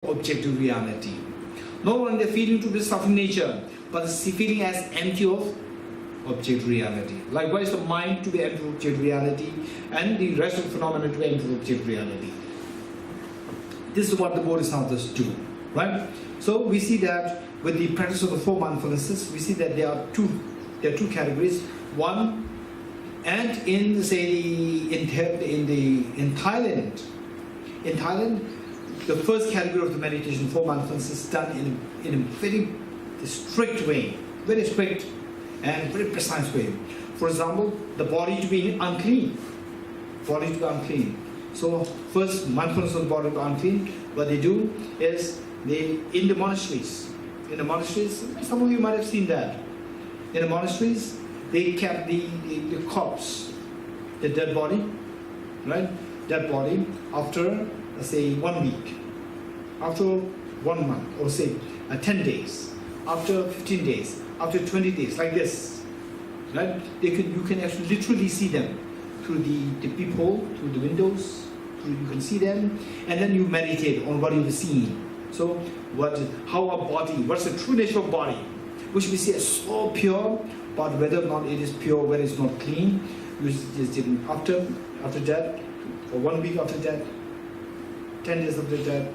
objective reality. Not only the feeling to be suffering nature, but the feeling as empty of object reality. Likewise, the mind to be empty of object reality, and the rest of the phenomena to be empty of object reality. This is what the Bodhisattvas do, right? So we see that with the practice of the four mindfulnesses, we see that there are two categories. One, and in Thailand, the first category of the meditation, four mindfulness, is done in a very strict way, very strict and very precise way. For example, the body to be unclean. Body to be unclean. So first, mindfulness of the body to be unclean. What they do is in the monasteries, some of you might have seen that. In the monasteries, they kept the corpse, the dead body, right? Dead body after, say, 1 week, after 1 month, or say 10 days, after 15 days, after 20 days, like this, right? You can actually literally see them through the peephole, through the windows. You can see them, and then you meditate on what you've seen. So, how our body, what's the true nature of body, which we see as so pure, but whether or not it is pure, whether it's not clean, you just after death, or 1 week after death, 10 days after death,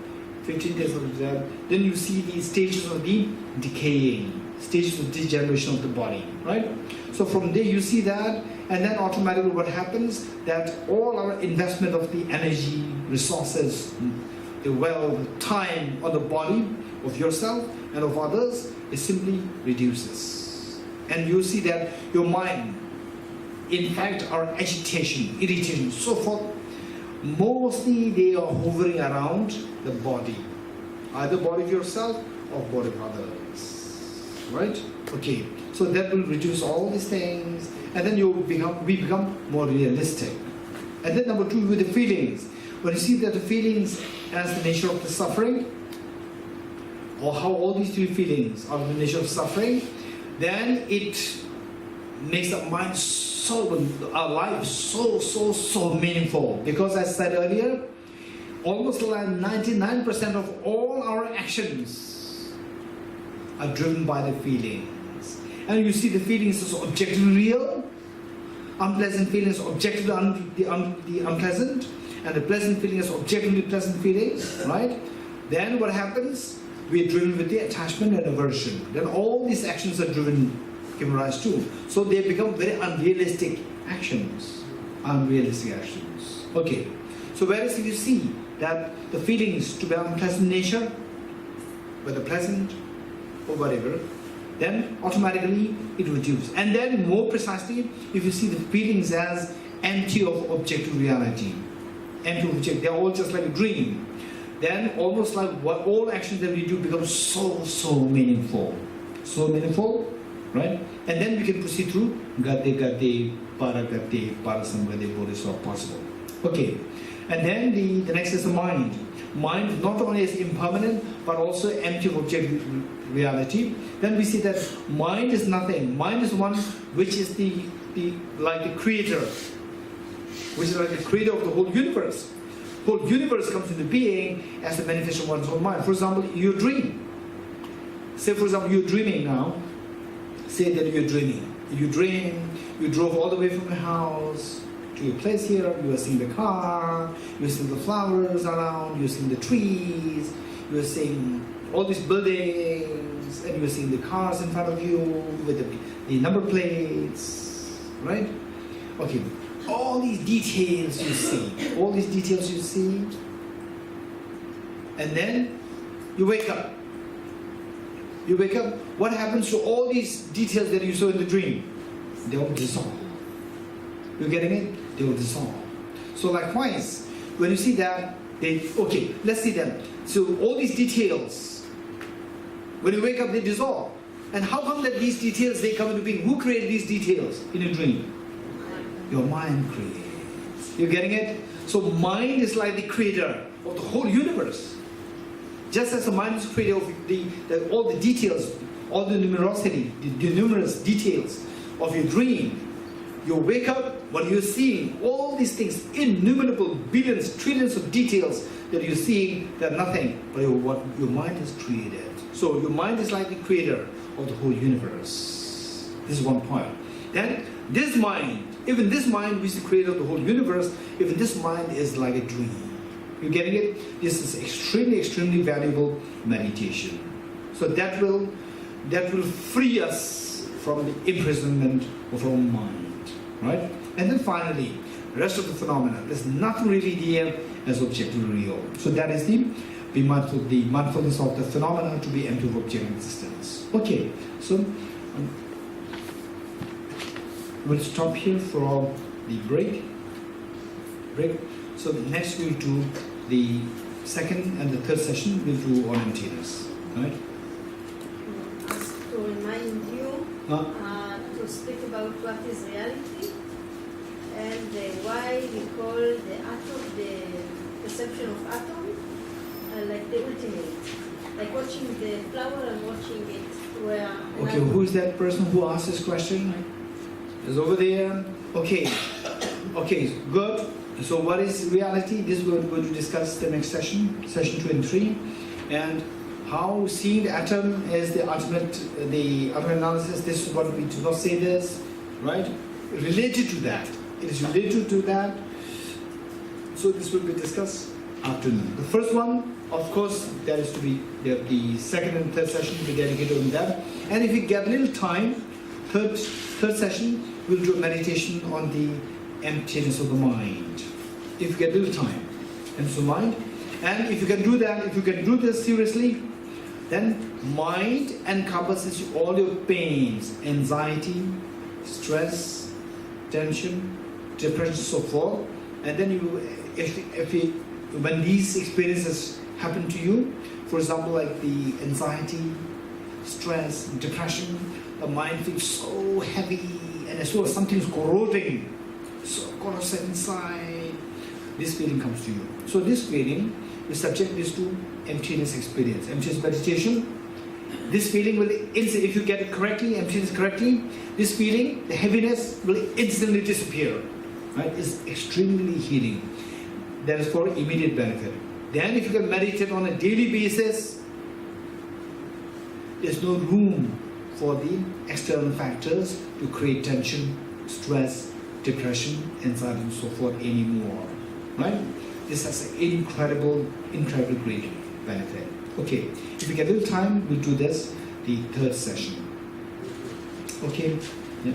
15 days after death, then you see the stages of the decaying, stages of degeneration of the body, right? So from there you see that, and then automatically what happens, that all our investment of the energy, resources, the wealth, time on the body of yourself and of others, it simply reduces. And you see that your mind, in fact, our agitation, irritation, so forth, mostly they are hovering around the body, either body of yourself or body of others, right? Okay, so that will reduce all these things, and then we become more realistic. And then number two, with the feelings. When you see that the feelings as the nature of the suffering, or how all these three feelings are the nature of suffering, then it makes our mind our life so meaningful. Because as I said earlier, almost like 99% of all our actions are driven by the feelings. And you see the feelings as objectively real, unpleasant feelings objectively unpleasant, and the pleasant feelings objectively pleasant feelings, right? Then what happens? We are driven with the attachment and aversion. Then all these actions are give rise to. So they become very unrealistic actions. Okay. So whereas if you see that the feelings to be unpleasant nature, whether pleasant or whatever, then automatically it reduces. And then more precisely, if you see the feelings as empty of objective reality, empty of object, they are all just like a dream, then almost like what all actions that we do become so meaningful. So meaningful, right? And then we can proceed through Gate, Paragate, Parasamgate, Bodhisattva possible. Okay. And then the next is the mind. Mind not only is impermanent, but also empty of objective reality. Then we see that mind is nothing. Mind is one which is like the creator, which is like the creator of the whole universe. The whole universe comes into being as a manifestation of one's own mind. For example, you dream. Say, for example, you're dreaming now. Say that you're dreaming. You dream, you drove all the way from your house to your place here, you are seeing the car, you are seeing the flowers around, you are seeing the trees, you are seeing all these buildings, and you are seeing the cars in front of you with the number plates, right? Okay, all these details you see, and then you wake up. You wake up, what happens to all these details that you saw in the dream? They will dissolve. You're getting it? They will dissolve. So likewise, when you see that, okay, let's see them. So all these details, when you wake up, they dissolve. And how come that these details, they come into being? Who created these details in a dream? Your mind creates. You're getting it? So mind is like the creator of the whole universe. Just as the mind is creator of all the details, all the numerosity, the numerous details of your dream, you wake up when you're seeing all these things, innumerable billions, trillions of details that you're seeing that nothing, but your mind is created. So your mind is like the creator of the whole universe. This is one point. Then this mind, even this mind which is the creator of the whole universe, even this mind is like a dream. You getting it? This is extremely, extremely valuable meditation. So that will free us from the imprisonment of our mind, right? And then finally, the rest of the phenomena. There's nothing really there as objectively real. So that is the mindfulness of the phenomena to be empty of objective existence. Okay, so we'll stop here for the break. So next we'll do the second and the third session. We'll do on emptiness, right? Just to remind you to speak about what is reality and why we call the atom, the perception of atom, like the ultimate. Like watching the flower and watching it. Where okay, who is that person who asked this question? Is over there. Okay, good. So what is reality? This we're going to discuss the next session 2 and 3, and how seeing the atom is the ultimate analysis. This is what we do not say this, right? Related to that. It is related to that. So this will be discussed afternoon. The first one, of course, there is to be the second and third session will be dedicated on that. And if we get a little time, third session, we'll do a meditation on the emptiness of the mind. If you get a little time, emptiness of the mind. And if you can do that, if you can do this seriously, then mind encompasses all your pains, anxiety, stress, tension, depression, so forth. And then when these experiences happen to you, for example, like the anxiety, stress, depression, the mind feels so heavy and as well as something's corroding, so corrosive inside, this feeling comes to you. So this feeling, we subject this to emptiness experience, emptiness meditation. This feeling will instantly, if you get it correctly, emptiness correctly, this feeling, the heaviness will instantly disappear. Right? It's extremely healing. That is for immediate benefit. Then if you can meditate on a daily basis, there's no room for the external factors to create tension, stress, depression, anxiety and so forth anymore. Right? This has an incredible great benefit. Okay, if we get a little time, we'll do this, the third session. Okay? Yeah.